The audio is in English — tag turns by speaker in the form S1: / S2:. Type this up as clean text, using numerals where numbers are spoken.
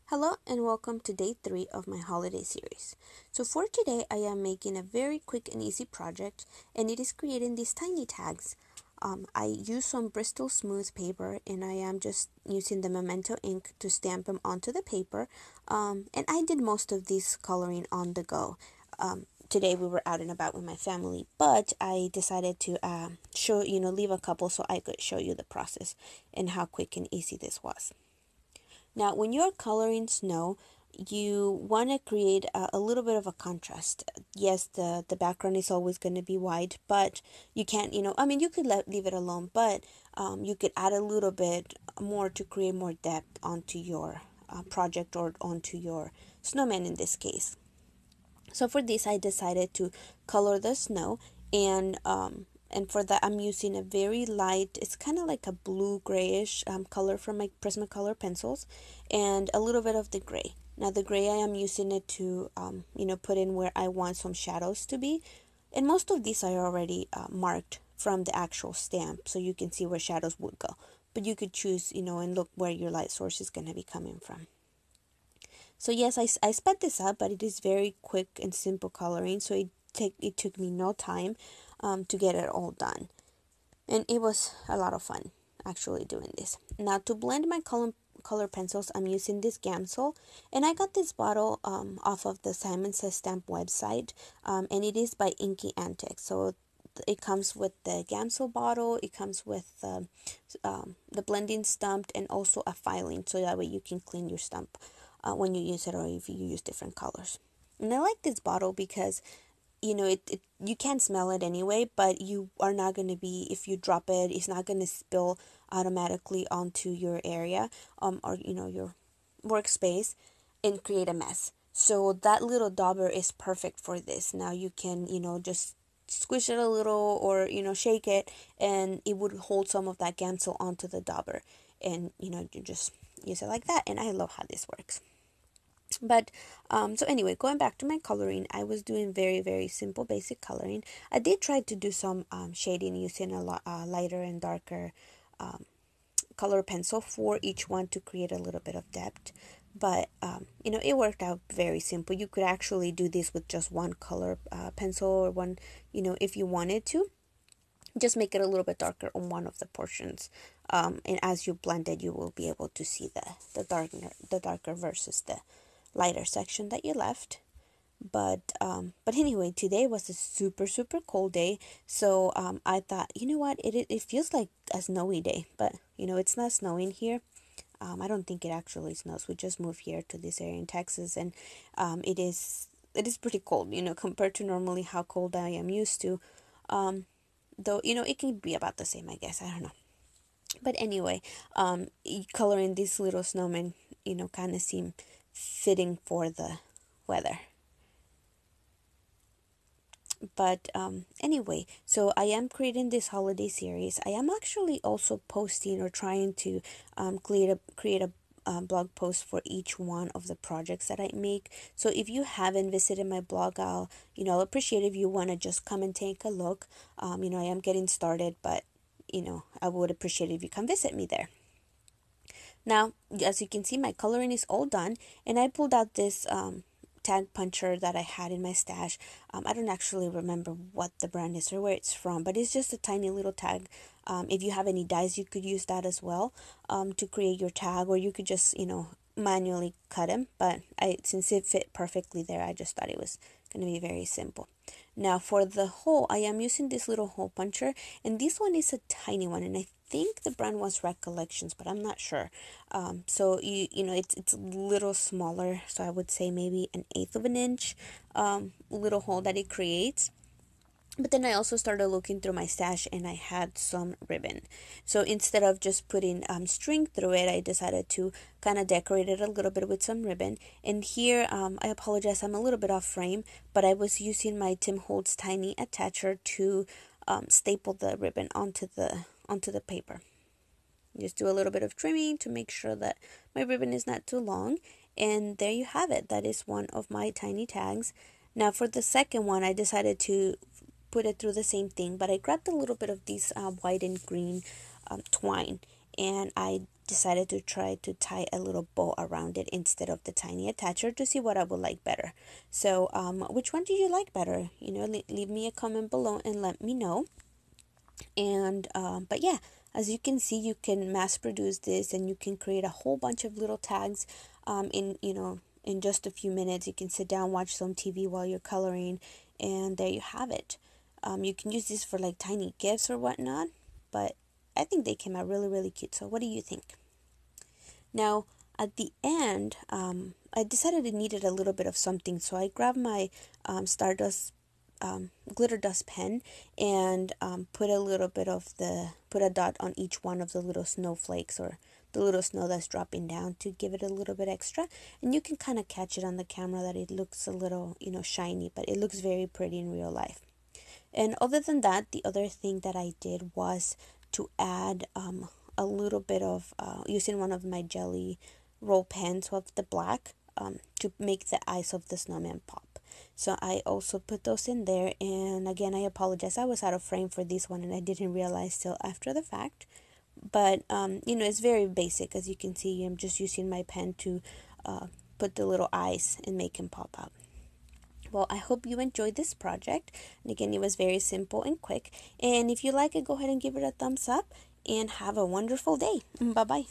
S1: Hello and welcome to day 3 of my holiday series. So for today I am making a very quick and easy project, and it is creating these tiny tags. I use some Bristol smooth paper, and I am just using the Memento ink to stamp them onto the paper, and I did most of this coloring on the go. Today we were out and about with my family, but I decided to leave a couple so I could show you the process and how quick and easy this was. Now, when you're coloring snow, you want to create a little bit of a contrast. Yes, the background is always going to be white, but you can't, you could leave it alone, but you could add a little bit more to create more depth onto your project or onto your snowman in this case. So for this, I decided to color the snow, and for that I'm using a very light, it's kind of like a blue grayish color from my Prismacolor pencils, and a little bit of the gray. Now the gray, I am using it to put in where I want some shadows to be, and most of these are already marked from the actual stamp, so you can see where shadows would go, but you could choose and look where your light source is going to be coming from. So yes, I sped this up, but it is very quick and simple coloring, so it took me no time to get it all done. And it was a lot of fun actually doing this. Now to blend my color pencils, I'm using this Gamsol, and I got this bottle off of the Simon Says Stamp website, and it is by Inky Antics. So it comes with the Gamsol bottle, it comes with the blending stump, and also a filing, so that way you can clean your stump when you use it, or if you use different colors. And I like this bottle because it you can't smell it anyway, but you are not going to be, if you drop it, it's not going to spill automatically onto your area or your workspace and create a mess. So that little dauber is perfect for this. Now you can just squish it a little, or shake it, and it would hold some of that Gamsol onto the dauber, and you just use it like that. And I love how this works. But so anyway, going back to my coloring, I was doing very, very simple basic coloring. I did try to do some shading using a lighter and darker color pencil for each one to create a little bit of depth, but it worked out very simple. You could actually do this with just one color pencil, or one, if you wanted to just make it a little bit darker on one of the portions, and as you blend it, you will be able to see the darker versus the lighter section that you left. But anyway, today was a super, super cold day, so I thought, you know what, it feels like a snowy day, but it's not snowing here. I don't think it actually snows. We just moved here to this area in Texas, and it is pretty cold, compared to normally how cold I am used to. Though it can be about the same, I guess. I don't know. But anyway, coloring these little snowmen, kind of seem fitting for the weather. But anyway, so I am creating this holiday series. I am actually also posting, or trying to create a blog post for each one of the projects that I make. So if you haven't visited my blog, I'll appreciate if you want to just come and take a look. I am getting started, but I would appreciate if you come visit me there. Now, as you can see, my coloring is all done, and I pulled out this tag puncher that I had in my stash. I don't actually remember what the brand is or where it's from, but it's just a tiny little tag. If you have any dies, you could use that as well to create your tag, or you could just, manually cut them. But since it fit perfectly there, I just thought it was going to be very simple. Now for the hole, I am using this little hole puncher, and this one is a tiny one, and I think the brand was Recollections, but I'm not sure. So it's a little smaller, so I would say maybe an eighth of an inch little hole that it creates. But then I also started looking through my stash, and I had some ribbon. So instead of just putting string through it, I decided to kind of decorate it a little bit with some ribbon. And here, I apologize, I'm a little bit off frame, but I was using my Tim Holtz tiny attacher to staple the ribbon onto the paper. Just do a little bit of trimming to make sure that my ribbon is not too long. And there you have it. That is one of my tiny tags. Now for the second one, I decided to put it through the same thing, but I grabbed a little bit of this white and green twine, and I decided to try to tie a little bow around it instead of the tiny attacher to see what I would like better. So which one do you like better? Leave me a comment below and let me know. And but yeah, as you can see, you can mass produce this and you can create a whole bunch of little tags in just a few minutes. You can sit down, watch some TV while you're coloring, and there you have it. You can use this for like tiny gifts or whatnot, but I think they came out really, really cute. So what do you think? Now, at the end, I decided it needed a little bit of something, so I grabbed my Stardust glitter dust pen and put a dot on each one of the little snowflakes, or the little snow that's dropping down, to give it a little bit extra. And you can kind of catch it on the camera that it looks a little shiny, but it looks very pretty in real life. And other than that, the other thing that I did was to add a little bit of using one of my jelly roll pens of the black to make the eyes of the snowman pop. So I also put those in there, and again, I apologize, I was out of frame for this one and I didn't realize till after the fact. But it's very basic. As you can see, I'm just using my pen to put the little eyes and make them pop out. Well, I hope you enjoyed this project. And again, it was very simple and quick. And if you like it, go ahead and give it a thumbs up. And have a wonderful day. Bye-bye.